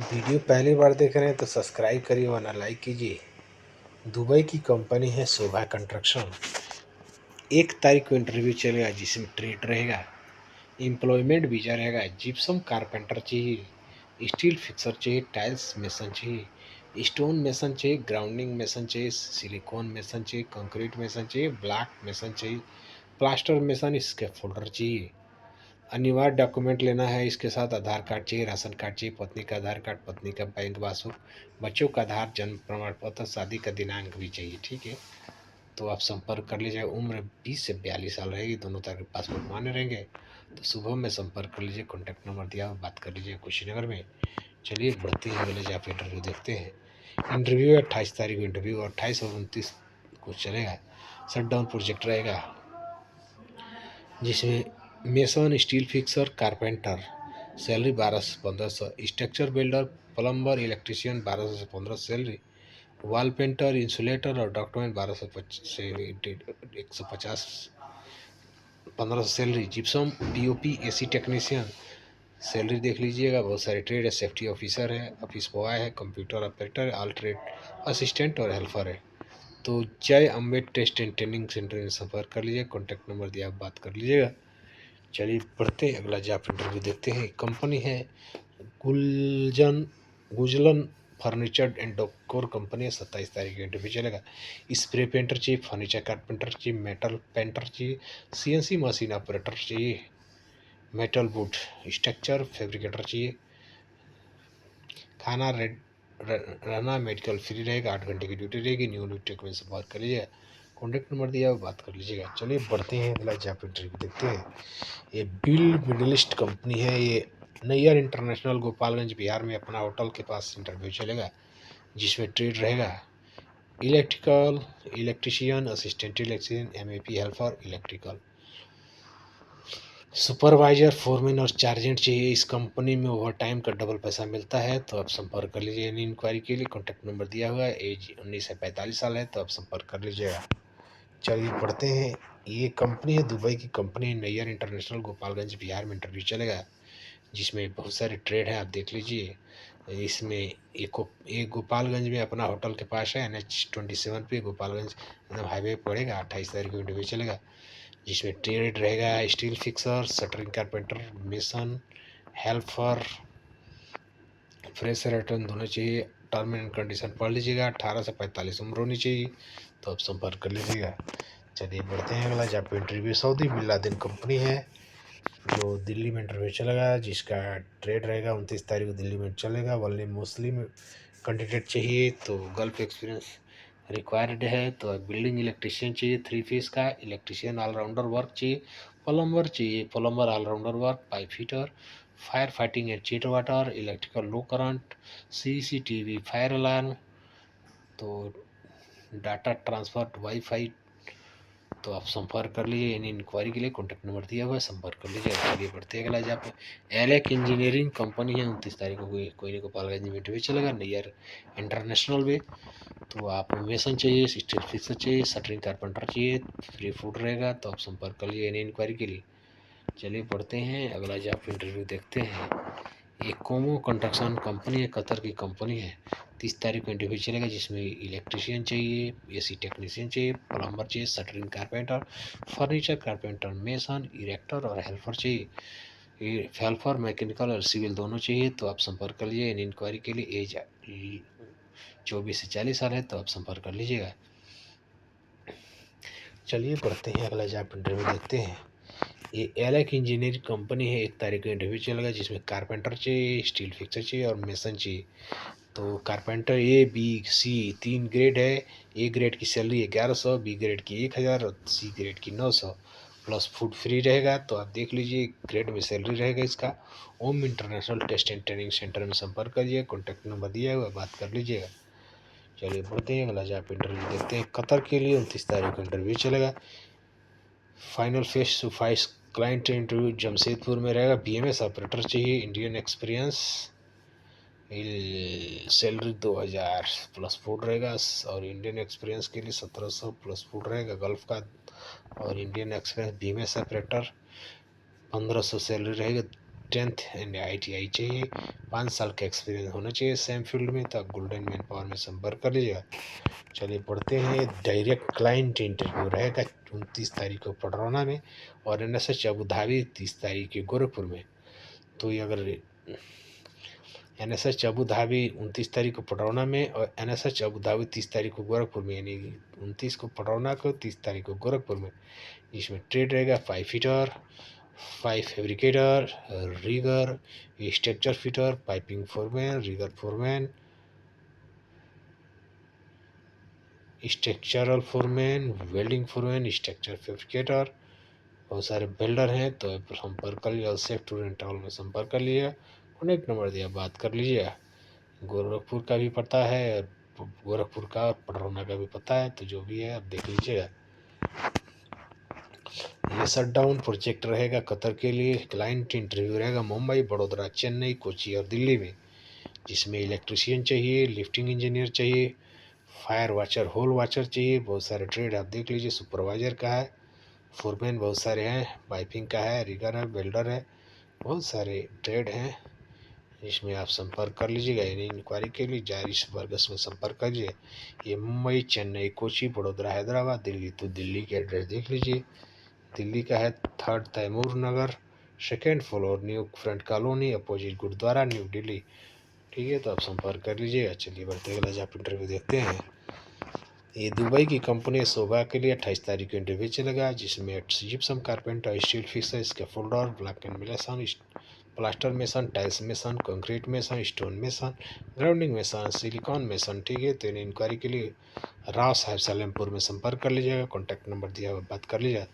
Video पहली बार देख रहे हैं तो सब्सक्राइब करिए वरना लाइक कीजिए। दुबई की कंपनी है शोभा कंस्ट्रक्शन। 1 तारीख को इंटरव्यू चलेगा जिसमें ट्रेड रहेगा, एम्प्लॉयमेंट वीजा रहेगा। जिप्सम कारपेंटर चाहिए, स्टील फिक्सर चाहिए, टाइल्स मेसन चाहिए, स्टोन मेसन चाहिए, ग्राउंडिंग मेसन चाहिए, सिलिकॉन मेसन चाहिए, कंक्रीट मेसन चाहिए, ब्लॉक मेसन चाहिए, प्लास्टर मेसन, स्कैफोल्डर चाहिए। अनिवार्य डॉक्यूमेंट लेना है, इसके साथ आधार कार्ड चाहिए, राशन कार्ड चाहिए, पत्नी का आधार कार्ड, पत्नी का बैंक पासबुक, बच्चों का आधार, जन्म प्रमाण पत्र, शादी का दिनांक भी चाहिए। ठीक है, तो आप संपर्क कर लीजिए। उम्र 20 से 42 साल रहेगी, दोनों तरह के पासपोर्ट मान्य रहेंगे। तो सुबह में संपर्क कर लीजिए, कॉन्टैक्ट नंबर दिया हुआ, बात कर लीजिए कुशीनगर में। चलिए बढ़ते हैं, अगले आप इंटरव्यू देखते हैं। इंटरव्यू है 28 तारीख को इंटरव्यू, 28 और 29 को चलेगा। शटडाउन प्रोजेक्ट रहेगा जिसमें mason, steel fixer, carpenter, salary 1200 से 1500, स्ट्रक्चर बिल्डर, प्लम्बर, इलेक्ट्रिशियन 1200 से 1500 सैलरी, वॉल पेंटर, इंसुलेटर और डॉक्यूमेंट 1200 से 150 1500 salary, gypsum, POP, AC technician salary देख लीजिएगा। बहुत सारे ट्रेड है, सेफ्टी ऑफिसर है, ऑफिस बॉय है, कंप्यूटर ऑपरेटर है, ऑल ट्रेड असिस्टेंट और हेल्पर है। तो जय अम्बेड टेस्ट एंड ट्रेनिंग सेंटर में संपर्क कर लीजिए, कॉन्टैक्ट नंबर दिया, आप बात कर लीजिएगा। चलिए पढ़ते हैं, अगला जॉब इंटरव्यू देखते हैं। कंपनी है गुजलन फर्नीचर एंड डेकोर कंपनी है। 27 तारीख को इंटरव्यू चलेगा। स्प्रे पेंटर चाहिए, फर्नीचर कारपेंटर चाहिए, मेटल पेंटर चाहिए, सीएनसी मशीन ऑपरेटर चाहिए, मेटल वुड स्ट्रक्चर फैब्रिकेटर चाहिए। खाना रेड रहना, मेडिकल फ्री रहेगा, 8 घंटे की ड्यूटी रहेगी। न्यू टेक में संपर्क कर लीजिएगा, कॉन्टैक्ट नंबर दिया बात कर लीजिएगा। चलिए बढ़ते हैं, अगला जॉब इंटरव्यू देखते हैं। ये बिल मिडलिस्ट कंपनी है, ये नैयर इंटरनेशनल गोपालगंज बिहार में अपना होटल के पास इंटरव्यू चलेगा जिसमें ट्रेड रहेगा electrical, electrician, assistant electrician, MAP helper, electrical supervisor, foreman और चार्जेंट चाहिए। इस कंपनी में ओवर टाइम का डबल पैसा मिलता है। तो आप संपर्क कर लीजिए। इंक्वायरी के लिए कॉन्टैक्ट नंबर दिया हुआ है। एज 19 से 45 साल है, तो आप संपर्क कर लीजिएगा। चलिए पढ़ते हैं। ये कंपनी है, दुबई की कंपनी है, नैयर इंटरनेशनल गोपालगंज बिहार में इंटरव्यू चलेगा जिसमें बहुत सारे ट्रेड हैं, आप देख लीजिए। इसमें एक गोपालगंज में अपना होटल के पास है, NH 27 पे गोपालगंज एकदम हाईवे पड़ेगा। 28 तारीख को इंटरव्यू चलेगा जिसमें ट्रेड रहेगा steel fixer, shuttering carpenter, mason, helper, fresh return दोनों चाहिए। टर्म एंड कंडीशन पढ़ लीजिएगा। 18 से 45 उम्र होनी चाहिए, तो आप संपर्क कर लीजिएगा। चलिए बढ़ते हैं, अगला जहाँ पे interview Saudi bin Laden company है जो दिल्ली में इंटरव्यू चलेगा जिसका ट्रेड रहेगा। 29 तारीख को दिल्ली में चलेगा। वनली मुस्लिम कैंडिडेट चाहिए, तो गल्फ एक्सपीरियंस रिक्वायर्ड है। तो बिल्डिंग इलेक्ट्रिशियन चाहिए 3 फेज का, इलेक्ट्रिशियन ऑलराउंडर वर्क चाहिए, प्लम्बर चाहिए, plumber allrounder work, pipe fitter, fire fighting and chilled water, electrical low current, CCTV, fire alarm, तो डाटा ट्रांसफर, वाईफाई। तो आप संपर्क कर लीजिए। यानी इंक्वायरी के लिए कॉन्टैक्ट नंबर दिया हुआ है, संपर्क कर लीजिए। चलिए बढ़ते हैं, अगला जहाँ पे एलेक इंजीनियरिंग कंपनी है। 29 तारीख को कोई नहीं गोपालगंज में इंटरव्यू चलेगा नैयर इंटरनेशनल में। तो आप मेसन चाहिए, स्टील फिक्सर चाहिए, शटरिंग कारपेंटर चाहिए, फ्री फूड रहेगा। तो आप संपर्क कर लीजिए यानी इंक्वायरी के लिए। चलिए बढ़ते हैं, अगला जॉब इंटरव्यू देखते हैं। ये कोमो कंस्ट्रक्शन कंपनी है, कतर की कंपनी है। 30 तारीख को इंटरव्यू चलेगा जिसमें इलेक्ट्रिशियन चाहिए, एसी टेक्नीशियन चाहिए, प्लम्बर चाहिए, shuttering carpenter, furniture carpenter, mason, erector और हेल्पर चाहिए। ये हेल्पर मैकेनिकल और सिविल दोनों चाहिए। तो आप संपर्क कर लीजिए। इन इंक्वायरी के लिए एज 24 से 40 साल है, तो आप संपर्क कर लीजिएगा। चलिए पढ़ते हैं, अगला जॉब इंटरव्यू देखते हैं। ये एलेक इंजीनियरिंग कंपनी है। 1 तारीख को इंटरव्यू चलेगा जिसमें कारपेंटर चाहिए, स्टील फिक्सर चाहिए और मेसन चाहिए। तो carpenter A, B, C 3 grade है। A ग्रेड की सैलरी 1100, B ग्रेड की 1000 और C ग्रेड की 900 प्लस फूड फ्री रहेगा। तो आप देख लीजिए ग्रेड में सैलरी रहेगा इसका। Om international test and training centre में संपर्क करिए, कॉन्टैक्ट नंबर दिया हुआ, बात कर लीजिएगा। चलिए बढ़ते हैं, अगला जॉब इंटरव्यू देखते हैं। कतर के लिए 29 तारीख को इंटरव्यू चलेगा। Final face to face client interview Jamshedpur में रहेगा। BMS ऑपरेटर चाहिए, Indian experience, salary 2000 plus food रहेगा। और इंडियन एक्सपीरियंस के लिए 1700 प्लस फूड रहेगा गल्फ का। और Indian experience BMS operator 1500 salary रहेगा। 10th एंड ITI चाहिए, 5 साल का एक्सपीरियंस होना चाहिए सेम फील्ड में, तो आप गोल्डन मैन पावर में संपर्क कर लीजिएगा। चलिए पढ़ते हैं। डायरेक्ट क्लाइंट इंटरव्यू रहेगा 29 तारीख को पटरौना में, और NSH अबू धाबी 30 तारीख के गोरखपुर में। तो ये अगर NSH अबू धाबी 29 तारीख को पटरौना में और NSH अबू धाबी 30 तारीख को गोरखपुर में, यानी 29 को पटरौना को, 30 तारीख को गोरखपुर में। इसमें ट्रेड रहेगा 5 fitter, 5 fabricator, rigger, structure fitter, piping foreman, rigger foreman, structural foreman, welding foreman, structure fabricator, बहुत सारे बिल्डर हैं। तो संपर्क कर लीजिए, सेफ टूर एंड ट्रैवल में संपर्क कर लीजिएगा। कॉन्टैक्ट नंबर दिया, बात कर लीजिएगा। गोरखपुर का भी पता है, गोरखपुर का और पटरौना का भी पता है, तो जो भी है आप देख लीजिएगा। ये शटडाउन प्रोजेक्ट रहेगा कतर के लिए। क्लाइंट इंटरव्यू रहेगा मुंबई, बड़ोदरा, चेन्नई, कोची और दिल्ली में, जिसमें इलेक्ट्रिशियन चाहिए, लिफ्टिंग इंजीनियर चाहिए, फायर वाचर, होल वाचर चाहिए। बहुत सारे ट्रेड आप देख लीजिए। सुपरवाइजर का है, फोरमैन बहुत सारे हैं, पाइपिंग का है, रिगर है, वेल्डर है, बहुत सारे ट्रेड हैं। इसमें आप संपर्क कर लीजिएगा। यानी इंक्वायरी के लिए जारी वर्गस में संपर्क करिए। ये मुंबई, चेन्नई, कोची, बड़ोदरा, हैदराबाद, दिल्ली। तो दिल्ली के एड्रेस देख लीजिए। दिल्ली का है 3rd Taimur Nagar, 2nd floor, new front colony, opposite gurdwara, New Delhi. ठीक है, तो आप संपर्क कर लीजिएगा। चलिए बढ़ते अगला जॉब इंटरव्यू देखते हैं। ये दुबई की कंपनी शोभा के लिए 28 तारीख को इंटरव्यू चलेगा, जिसमें gypsum carpenter, steel fixer, scaffolder, block and mason, plaster mason, tiles mason, concrete mason, stone mason, grounding mason, silicone mason. ठीक है, तो इन्हें इंक्वायरी के लिए राव साहब सलेमपुर में संपर्क कर लीजिएगा। कॉन्टैक्ट नंबर दिया हुआ, बात कर लीजिएगा।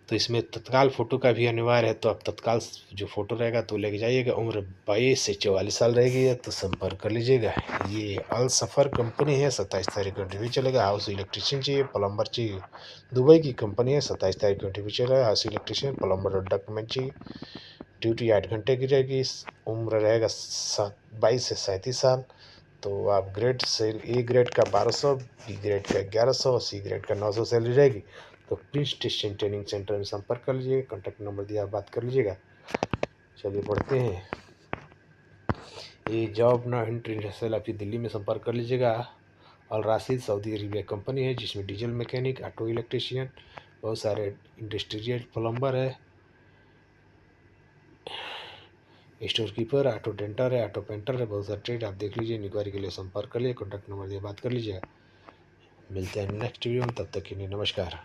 तो इसमें तत्काल फ़ोटो का भी अनिवार्य है, तो आप तत्काल जो फ़ोटो रहेगा तो लेके जाइएगा। उम्र 22 से 44 साल रहेगी, तो संपर्क कर लीजिएगा। ये अल सफ़र कंपनी है, 27 तारीख को इंटरव्यू चलेगा। हाउस इलेक्ट्रिशियन चाहिए, प्लम्बर चाहिए। दुबई की कंपनी है, 27 तारीख को इंटरव्यू चलेगा। हाउस इलेक्ट्रिशियन, प्लम्बर और डॉक्यूमेंट चाहिए। ड्यूटी 8 घंटे की रहेगी। उम्र रहेगा 22 से 37 साल। तो आप ग्रेड से ए ग्रेड का 1200, बी ग्रेड का 1100, सी ग्रेड का 900 सैलरी रहेगी। तो प्लीज़ टेस्टिंग ट्रेनिंग सेंटर में संपर्क कर लीजिएगा। कॉन्टैक्ट नंबर दिया, बात कर लीजिएगा। चलिए पढ़ते हैं। ये जॉब ना इंटरनेशनल आपकी दिल्ली में संपर्क कर लीजिएगा। अल राशिद सऊदी अरेबिया कंपनी है, जिसमें डीजल मैकेनिक, ऑटो इलेक्ट्रिशियन, बहुत सारे इंडस्ट्रियल प्लम्बर है, स्टोर कीपर, ऑटो डेंटर है, ऑटो पेंटर है, बहुत सारे ट्रेड आप देख लीजिए। इंक्वायरी के लिए संपर्क कर लीजिए। कॉन्टैक्ट नंबर दिया, बात कर लीजिएगा। मिलते हैं नेक्स्ट वीडियो में, तब तक के लिए नमस्कार।